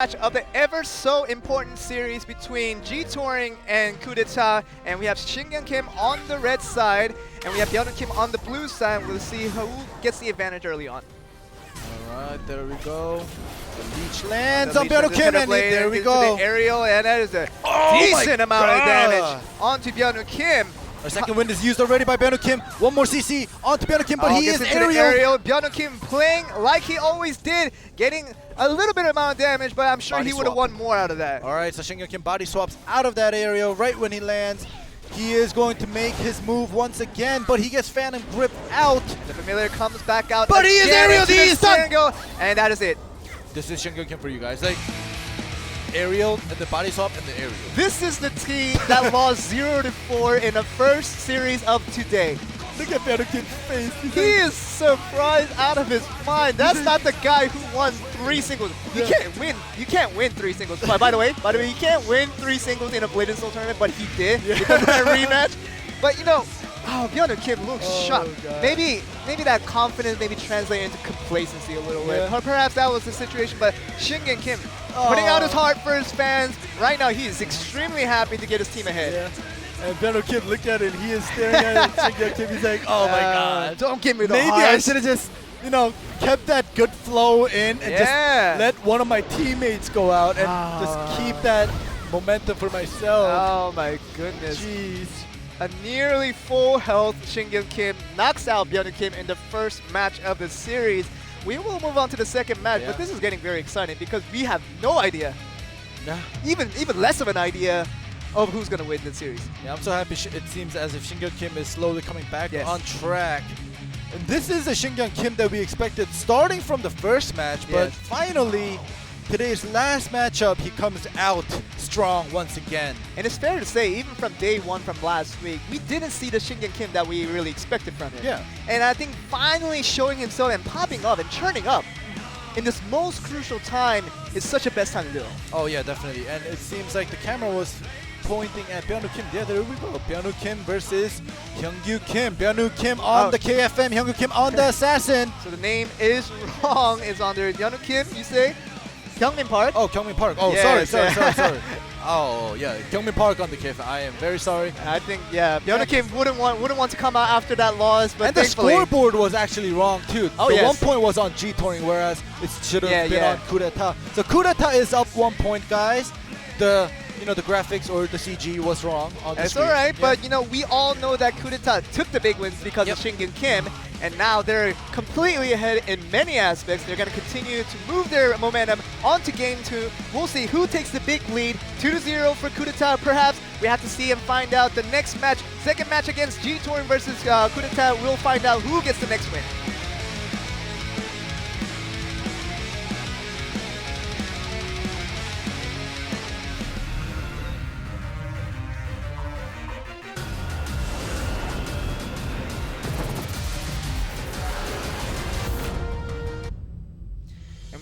Match of the ever so important series between G-Touring and KUDETA, and we have Shingyun Kim on the red side and we have Byung Kim on the blue side. We'll see who gets the advantage early on. Alright, there we go. The leech lands on Byung Kim, and there we go. The aerial, and that is a decent amount of damage onto Byung Kim. Our second wind is used already by Byung Kim. One more CC onto Byung Kim, but he is aerial. Byung Kim playing like he always did, getting a little bit amount of damage, but I'm sure he would have won more out of that. Alright, so Shingyun Kim body swaps out of that aerial right when he lands. He is going to make his move once again, but he gets Phantom Grip out. The familiar comes back out. But he is aerial, he is done! And that is it. This is Shingyun Kim for you guys. Like, aerial and the body swap and the aerial. This is the team that lost 0-4 in the first series of today. Look at Byung Kim's face. He is surprised out of his mind. That's not the guy who won 3 singles. You can't win. You can't win 3 singles. By the way, you can't win 3 singles in a blade&soul tournament, but he did because of that rematch. But you know, Byung Kim looks shocked. God. Maybe that confidence maybe translated into complacency a little bit. Or perhaps that was the situation. But Shingyun Kim putting out his heart for his fans. Right now, he is extremely happy to get his team ahead. Yeah. And Byung Kim looked at it, he is staring at Shingyun Kim. He's like, oh my god. Don't give me the Maybe heart. I should have just, you know, kept that good flow in and just let one of my teammates go out and just keep that momentum for myself. Oh my goodness. Jeez. A nearly full health Shingyun Kim knocks out Byung Kim in the first match of the series. We will move on to the second match, but this is getting very exciting because we have no idea, even less of an idea, of who's going to win the series. Yeah, I'm so happy it seems as if Shingyun Kim is slowly coming back on track. And this is a Shingyun Kim that we expected starting from the first match, but finally, today's last matchup, he comes out strong once again. And it's fair to say, even from day one from last week, we didn't see the Shingyun Kim that we really expected from him. Yeah. And I think finally showing himself and popping up and turning up in this most crucial time is such a best time to do it. Oh yeah, definitely. And it seems like the camera was pointing at Byung Kim. Yeah, there we go. Byung Kim versus Hyungyu Kim. Byung Kim on the KFM, Hyungyu Kim on the Assassin. So the name is wrong. It's under Byung Kim, you say? Kyungmin Park? Oh, Kyungmin Park. Oh, yes. sorry. Oh, yeah. Kyungmin Park on the KFM. I am very sorry. I think, Byung Kim wouldn't want to come out after that loss, but and the scoreboard was actually wrong, too. Oh, the 1 point was on G-Touring, whereas it should have been on KUDETA. So KUDETA is up 1 point, guys. The graphics or the CG was wrong on the screen. It's alright, but we all know that KUDETA took the big wins because of Shingyun Kim, and now they're completely ahead in many aspects. They're going to continue to move their momentum onto game 2. We'll see who takes the big lead. 2-0 for KUDETA, perhaps. We have to see and find out the next match. Second match against G-Touring versus KUDETA. We'll find out who gets the next win.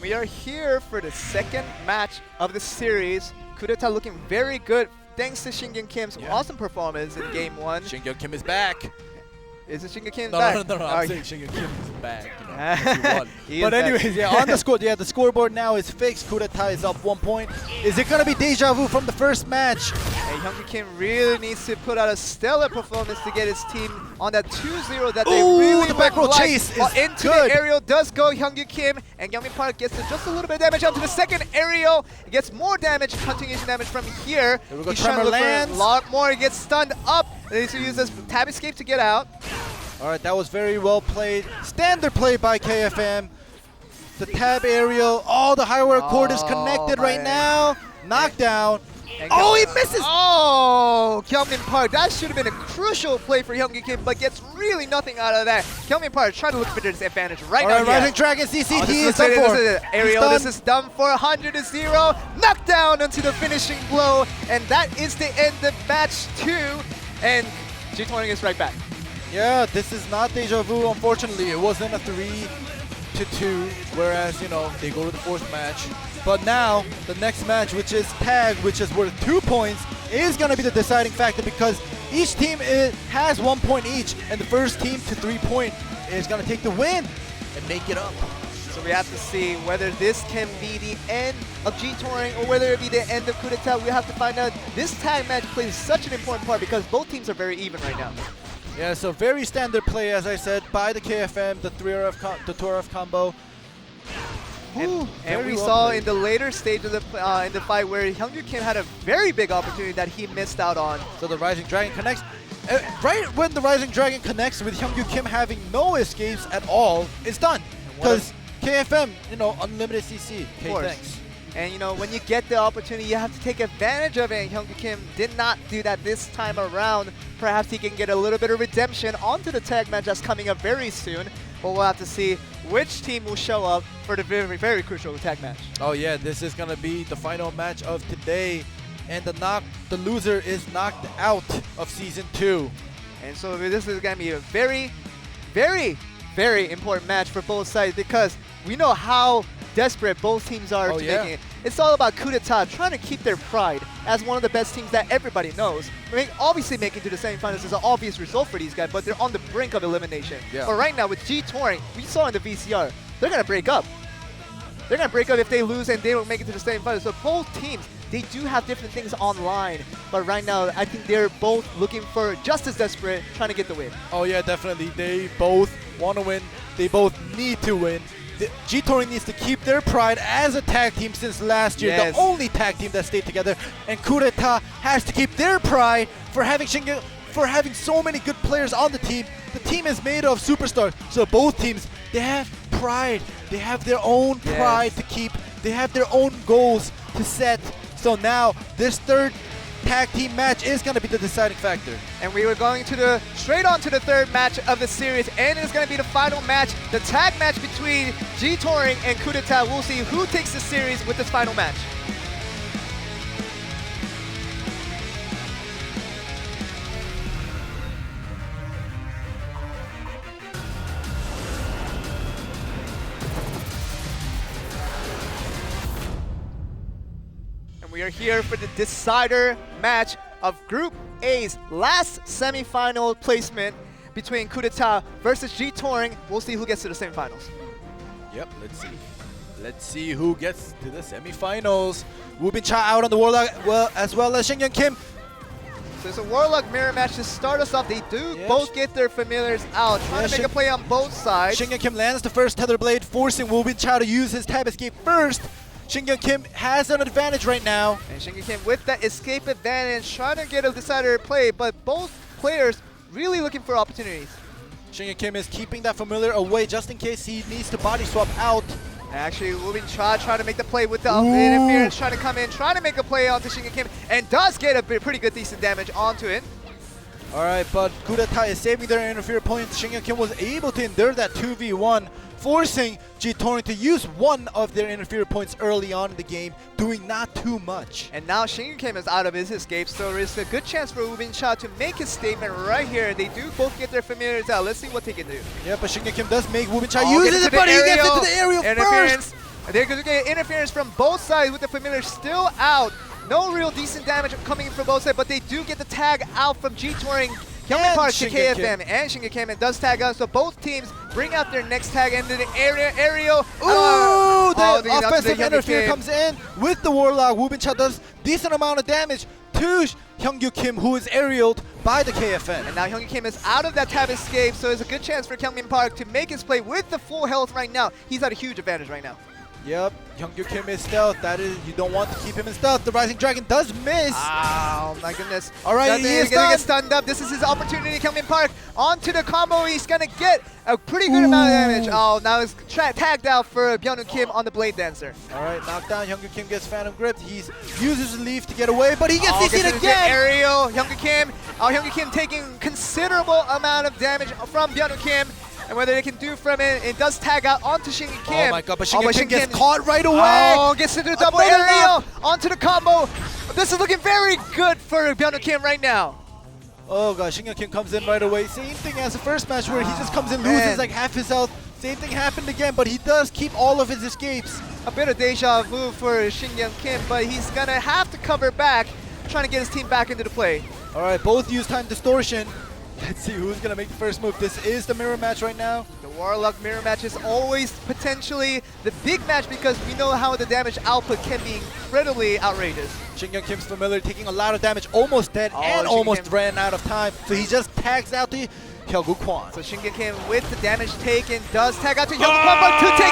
We are here for the second match of the series. KUDETA looking very good thanks to Shingyun Kim's awesome performance in game 1. Shingyun Kim is back. Is it Shingyun Kim back? No. I'm saying Shingyun Kim is back. He won. But anyways, on the score, the scoreboard now is fixed. KUDETA is up 1 point. Is it gonna be deja vu from the first match? Hey, Hyungyu Kim really needs to put out a stellar performance to get his team on that 2-0 that they really the back row chase is into good. The aerial does go Hyungyu Kim, and Kyungmin Park gets just a little bit of damage onto the second aerial. It gets more damage, continuation damage from here. There we go. He's trying to look for a lot more. He gets stunned up. He needs to use this tab escape to get out. All right, that was very well played. Standard play by KFM. The tab aerial. The high-wire cord is connected right now. Knockdown. Oh, he misses! Oh, Kyungmin Park. That should have been a crucial play for Hyungyu Kim, but gets really nothing out of that. Kyungmin Park trying to look for this advantage right now. Rising Dragon CC, he is done for. This is aerial, this is done for 100-0. Knockdown into the finishing blow, and that is the end of match 2. And G-Touring is right back. Yeah, this is not deja vu, unfortunately. It wasn't a 3-2, whereas, they go to the 4th match. But now, the next match, which is tag, which is worth 2 points, is going to be the deciding factor because each team has 1 point each, and the first team to 3 point is going to take the win and make it up. So we have to see whether this can be the end of G-Touring or whether it be the end of KUDETA. We have to find out. This tag match plays such an important part because both teams are very even right now. Yeah, so very standard play, as I said, by the KFM, the 2RF combo. And we saw in the later stage of the fight where Hyungju Kim had a very big opportunity that he missed out on. So the Rising Dragon connects. Right when the Rising Dragon connects with Hyungju Kim having no escapes at all, it's done. Because KFM, you know, unlimited CC. Okay, thanks. And you know, when you get the opportunity, you have to take advantage of it. And Hyungju Kim did not do that this time around. Perhaps he can get a little bit of redemption onto the tag match that's coming up very soon. But we'll have to see which team will show up for the very, very crucial tag match. Oh yeah, this is gonna be the final match of today, and the loser is knocked out of Season 2. And so this is gonna be a very, very, very important match for both sides because we know how desperate both teams are to making it. It's all about KUDETA trying to keep their pride as one of the best teams that everybody knows. Obviously making it to the semifinals is an obvious result for these guys, but they're on the brink of elimination. Yeah. But right now with G-Touring, we saw in the VCR, they're going to break up. They're going to break up if they lose and they don't make it to the semifinals. So both teams, they do have different things online. But right now, I think they're both looking for just as desperate, trying to get the win. Oh yeah, definitely. They both want to win. They both need to win. G-Touring needs to keep their pride as a tag team since last year, the only tag team that stayed together. And KUDETA has to keep their pride for having so many good players on the team. The team is made of superstars, so both teams, they have pride. They have their own pride to keep. They have their own goals to set. So now this third tag team match is going to be the deciding factor. And we were going to straight on to the third match of the series, and it's going to be the final match, the tag match between G-Touring and KUDETA. We'll see who takes the series with this final match. We are here for the decider match of Group A's last semifinal placement between KUDETA versus G-Touring. We'll see who gets to the semifinals. Yep, let's see. Let's see who gets to the semifinals. Woobin Cha out on the Warlock, as well as Shingyun Kim. So it's a Warlock mirror match to start us off. They do both get their familiars out, trying to make a play on both sides. Shingyun Kim lands the first Tether Blade, forcing Woobin Cha to use his tab escape first. Shingyun Kim has an advantage right now. And Shingyun Kim with that escape advantage, trying to get a decider play, but both players really looking for opportunities. Shingyun Kim is keeping that familiar away just in case he needs to body swap out. And actually, Woobin Cha trying to make the play with the interference, trying to come in, trying to make a play onto Shingyun Kim, and does get a pretty good decent damage onto it. Alright, but KUDETA is saving their interfere points. Shingyun Kim was able to endure that 2v1, forcing G-Touring to use one of their interfere points early on in the game, doing not too much. And now Shingyun Kim is out of his escape, so there's a good chance for Woobin Cha to make his statement right here. They do both get their familiars out. Let's see what they can do. Yeah, but Shingyun Kim does make Woobin Cha use it, but he gets into the aerial first. They're going to get interference from both sides with the familiar still out. No real decent damage coming from both sides, but they do get the tag out from G-Touring. Coming part to KFM and Shingyun Kim, and does tag out, so both teams bring out their next tag into the aerial. Ooh, the offensive interfere comes in with the Warlock. Woobin Cha does decent amount of damage to Hyungju Kim, who is aerialed by the KFM. And now Hyungju Kim is out of that tab escape, so it's a good chance for Kyungmin Park to make his play with the full health right now. He's at a huge advantage right now. Yep, Hyungju Kim is stealth. That is, you don't want to keep him in stealth. The Rising Dragon does miss. Oh my goodness. Alright, he is gonna get stunned up. This is his opportunity, Kyungmin Park. Onto the combo, he's gonna get a pretty good amount of damage. Oh, now he's tagged out for Byung-Woo Kim on the Blade Dancer. Alright, knocked down. Hyungju Kim gets Phantom Grip. He uses the leaf to get away, but he gets CC'd again. Aerial, Hyungju Kim. Hyungju Kim taking considerable amount of damage from Byung-Woo Kim. And whether they can do from it, it does tag out onto Shingyun Kim. Oh my god, but Shingyun Kim gets caught right away. Oh, gets into the double aerial onto the combo. This is looking very good for Byung-Woo Kim right now. Oh god, Shingyun Kim comes in right away. Same thing as the first match where he just comes in, loses like half his health. Same thing happened again, but he does keep all of his escapes. A bit of deja vu for Shingyun Kim, but he's gonna have to cover back, trying to get his team back into the play. Alright, both use time distortion. Let's see who's gonna make the first move. This is the mirror match right now. The Warlock mirror match is always potentially the big match because we know how the damage output can be incredibly outrageous. Shingyun Kim's familiar, taking a lot of damage, almost dead, and Shingyun almost Kim ran out of time. So he just tags out to Hyeogu Kwon. So Shingyun Kim with the damage taken does tag out to Hyeogu Kwon, but to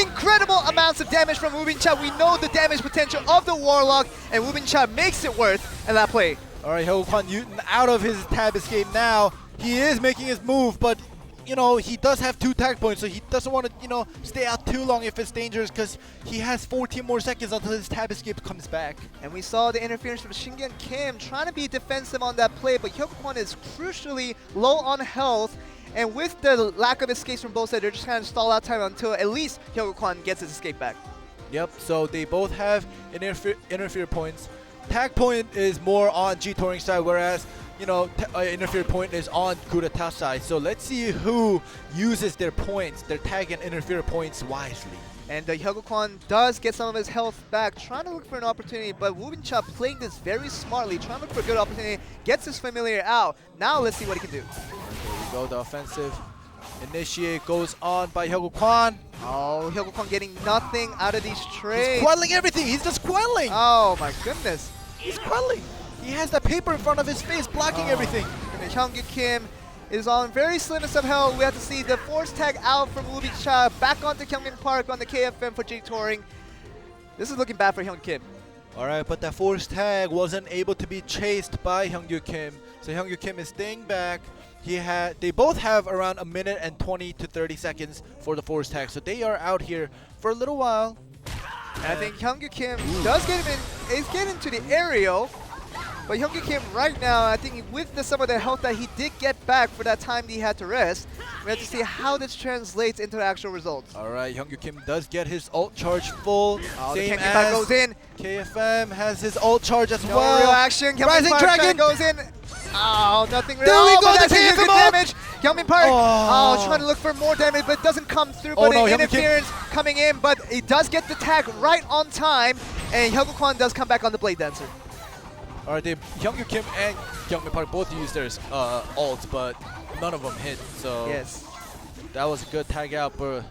take incredible amounts of damage from Woo Bin-cha. We know the damage potential of the Warlock, and Woo Bin-cha makes it worth in that play. All right, Hyeogu Kwon out of his tab escape now. He is making his move, but you know, he does have 2 tag points, so he doesn't want to, you know, stay out too long if it's dangerous because he has 14 more seconds until his tab escape comes back. And we saw the interference from Shingyun Kim trying to be defensive on that play, but Hyeogu Kwon is crucially low on health. And with the lack of escapes from both sides, they're just kind of stall out time until at least Hyeogu Kwon gets his escape back. Yep, so they both have interfere points. Tag point is more on G-Touring side, whereas you know, interfere point is on KUDETA side. So let's see who uses their points, their tag and interfere points wisely. And Hyeogu Kwon does get some of his health back, trying to look for an opportunity, but Woo Bin-cha playing this very smartly, trying to look for a good opportunity, gets his familiar out. Now let's see what he can do. There we go, the offensive initiate goes on by Hyeogu Kwon. Oh, Hyeogu Kwon getting nothing out of these trades. He's quelling everything, he's just quelling. Oh my goodness. He's quelling. He has the paper in front of his face blocking everything. And Hyungyu Kim is on very slimmest of health. We have to see the force tag out from Woo Bin-cha, back onto Kyungmin Park on the KFM for J-Touring. This is looking bad for Hyungyu Kim. Alright, but that force tag wasn't able to be chased by Hyungyu Kim. So Hyungyu Kim is staying back. They both have around 1 minute and 20 to 30 seconds for the force tag. So they are out here for a little while. And I think Hyungyu Kim does get him in, is getting to the aerial. But Hyungyu Kim right now, I think with some of the health that he did get back for that time he had to rest, we have to see how this translates into the actual results. Alright, Hyungyu Kim does get his ult charge full. The Same Kyungmin Park as goes in. KFM has his ult charge as No well. real action. Rising Dragon goes in. Oh, nothing really. There we go, but the that's a good KFM damage. Kyungmin Park, Oh. trying to look for more damage, but it doesn't come through. Oh But no, the Hyungmin Kim. interference coming in, but he does get the tag right on time, and Hyeogu Kwon does come back on the Blade Dancer. Alright, Hyungyu Kim and Kyungmin Park both used their ults, but none of them hit. So Yes. that was a good tag out, but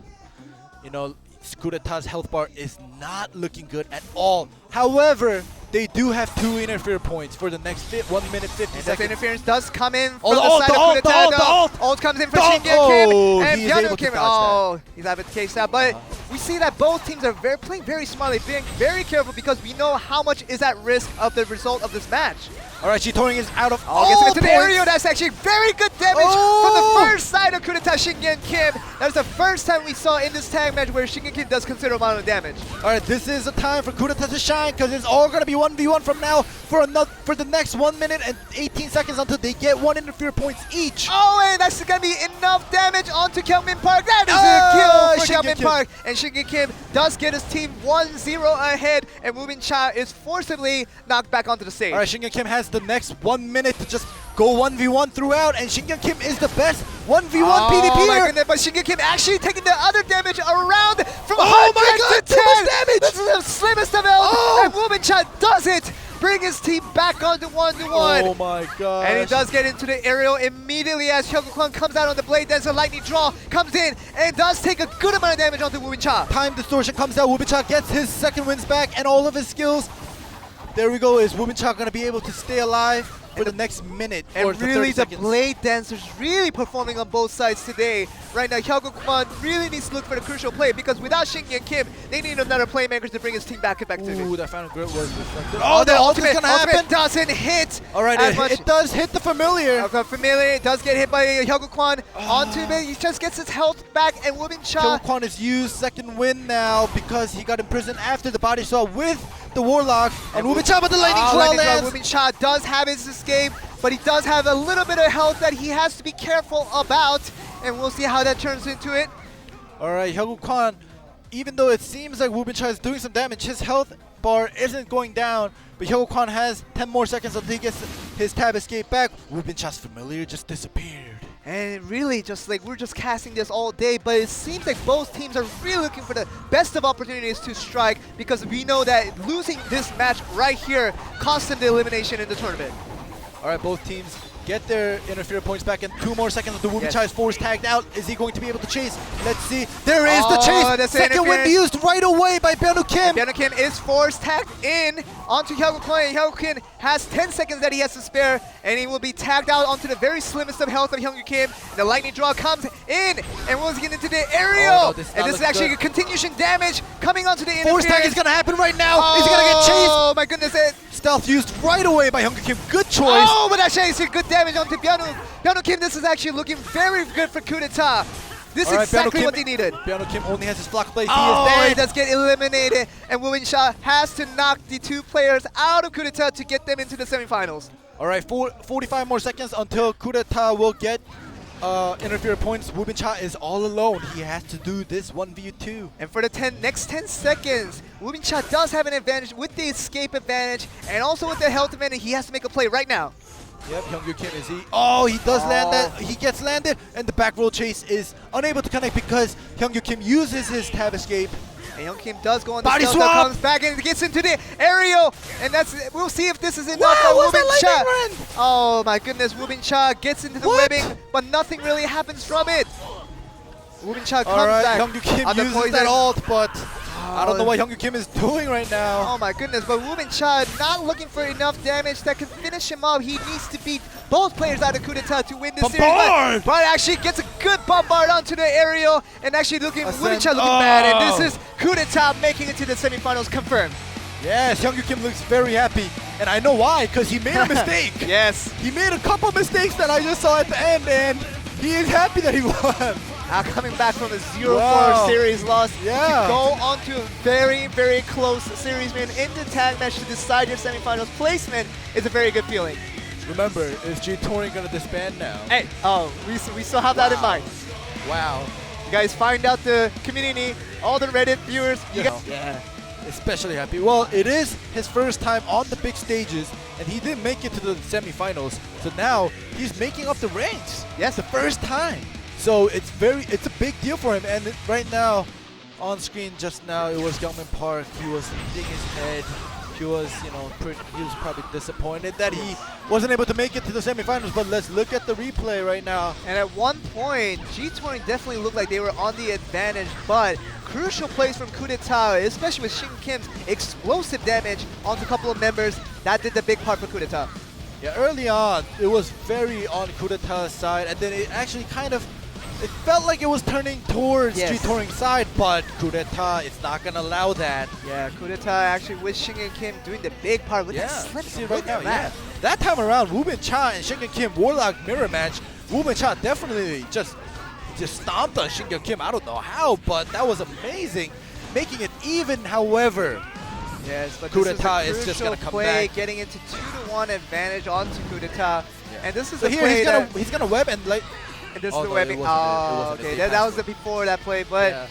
you know, KUDETA's health bar is not looking good at all. However, they do have 2 interfere points for the next 1 minute 50 And that seconds. interference does come in from Oh, the the ult, side the of ult, the KUDETA. ult, the ult. Ult comes in for The ult. Shingyun Kim Oh, and he is able Hyunyu to Kim. dodge Oh, he's having to case out. But we see that both teams are playing very smartly, being very careful because we know how much is at risk of the result of this match. Alright, G-Touring is out of all Gets into the points. aerial. That's actually very good damage from the first side of KUDETA Shingyun Kim. That was the first time we saw in this tag match where Shingyun Kim does considerable amount of damage. Alright, this is the time for KUDETA to shine because it's all going to be 1v1 from now for the next 1 minute and 18 seconds until they get 1 interfere points each. Oh, and that's going to be enough damage onto Kyungmin Park. That is a kill for Kyungmin Park. And Shingyun Kim does get his team 1-0 ahead, and Woo Bin-cha is forcibly knocked back onto the stage. Alright, Shingyun Kim has the next 1 minute to just go 1v1 throughout, and Shingyun Kim is the best 1v1 Oh PvPer. my goodness, but Shingyun Kim actually taking the other damage around from Oh 100 my God, to too 10. much damage. This is the slimmest of health, Oh. and Woo Bin-cha does it. Bring his team back onto 1-1. Oh my god. And he does get into the aerial immediately as Hyeogu Kwon comes out on the blade. There's a lightning draw, comes in, and does take a good amount of damage onto Woo Bin-cha. Time distortion comes out. Woo Bin-cha gets his second wins back and all of his skills. There we go. Is Woo Bin-cha going to be able to stay alive for the next minute or And the really 30 the seconds? blade dancers really performing on both sides today. Right now, Hyeogu Kwon really needs to look for the crucial play because without Shingyun Kim, they need another playmaker to bring his team back to it. Ooh, that final grip was reflected. Oh, the ultimate ultimate gonna happen. doesn't hit. Alright, as much. it does hit the familiar. Okay, familiar does get hit by Hyeogu Kwon onto it. He just gets his health back, and Woo Bin-cha. Hyeogu Kwon is used second win now because he got imprisoned after the body swap with the Warlock. And Woo Bin-cha, but the lightning draw lands. Woo Bin-cha does have his escape, but he does have a little bit of health that he has to be careful about, and we'll see how that turns into it. Alright, Hyeogu Kwon, even though it seems like Woo Bin-cha is doing some damage, his health bar isn't going down, but Hyeogu Kwon has 10 more seconds until he gets his tab escape back. Woo Bin-cha's familiar just disappeared. And really, just like we're just casting this all day, but it seems like both teams are really looking for the best of opportunities to strike because we know that losing this match right here costs them the elimination in the tournament. Alright, both teams get their interfere points back in 2 more seconds. The Wubin Cha is force tagged out. Is he going to be able to chase? Let's see. There is the chase. Second wind used right away by Byung Kim. Byung Kim is force tagged in onto Hyung Kim. Hyung Kim has 10 seconds that he has to spare, and he will be tagged out onto the very slimmest of health of Hyung Kim. The lightning draw comes in, and we'll get into the aerial. And this is actually a continuation damage coming onto the interference. Force tag is going to happen right now. Is he going to get chased? Oh my goodness. Stealth used right away by Hyung Kim. Good choice. Oh, but actually it's a good damage onto Byung Kim. This is actually looking very good for KUDETA. This is exactly what they needed. Byung Kim only has his block play. He is dead. He does get eliminated. And Wubin Cha has to knock the 2 players out of KUDETA to get them into the semifinals. All right, 45 more seconds until KUDETA will get interfere points. Wubin Cha is all alone. He has to do this 1v2. And for the next 10 seconds, Wubin Cha does have an advantage with the escape advantage and also with the health advantage. He has to make a play right now. Yep, Hyung Kim is he. Oh, he does land that. He gets landed, and the back roll chase is unable to connect because Hyung Kim uses his tab escape. And Hyung Kim does go on the body stealth, swap, comes back and gets into the aerial, and we'll see if this is enough for Wow, Wubin Cha. Oh my goodness, Wubin Cha gets into the webbing, but nothing really happens from it. Wubin Cha comes back. Hyung Kim uses that ult, but I don't know what Hyung Kim is doing right now. Oh my goodness, but Wubin Cha not looking for enough damage that can finish him up. He needs to beat both players out of KUDETA to win this series. But actually gets a good bombard onto the aerial, and actually Wubin Cha looking bad. And this is KUDETA making it to the semifinals confirmed. Yes, Hyung Kim looks very happy. And I know why, because he made a mistake. Yes. He made a couple mistakes that I just saw at the end, and he is happy that he won. Coming back from a 0-4 series loss to go on to a very, very close series win in the tag match to decide your semifinals placement is a very good feeling. Remember, is G-Touring going to disband now? Hey, we still have that in mind. Wow. You guys find out the community, all the Reddit viewers. Especially happy. Well, it is his first time on the big stages, and he didn't make it to the semifinals. So now he's making up the ranks. Yes, the first time. So it's a big deal for him. And right now, on screen just now, it was Gyeongmin Park. He was hitting his head. He was, he was probably disappointed that he wasn't able to make it to the semifinals. But let's look at the replay right now. And at one point, G-Touring definitely looked like they were on the advantage, but crucial plays from KUDETA, especially with Shin Kim's explosive damage onto a couple of members, that did the big part for KUDETA. Yeah, early on, it was very on KUDETA's side, and then it actually it felt like it was turning towards G-Touring's side, but KUDETA is not going to allow that. Yeah, KUDETA actually with Shin Kim doing the big part with the slip. Right now, that time around, Wubin Cha and Shin Kim Warlock mirror match, Wubin Cha definitely just stomped on Shin Kim. I don't know how, but that was amazing, making it even. However, yes, but KUDETA is just going to come back, getting into 2-1 advantage onto KUDETA, and this is so a here play he's gonna web and like. And this is the webbing. Oh, okay. That was the before that play, but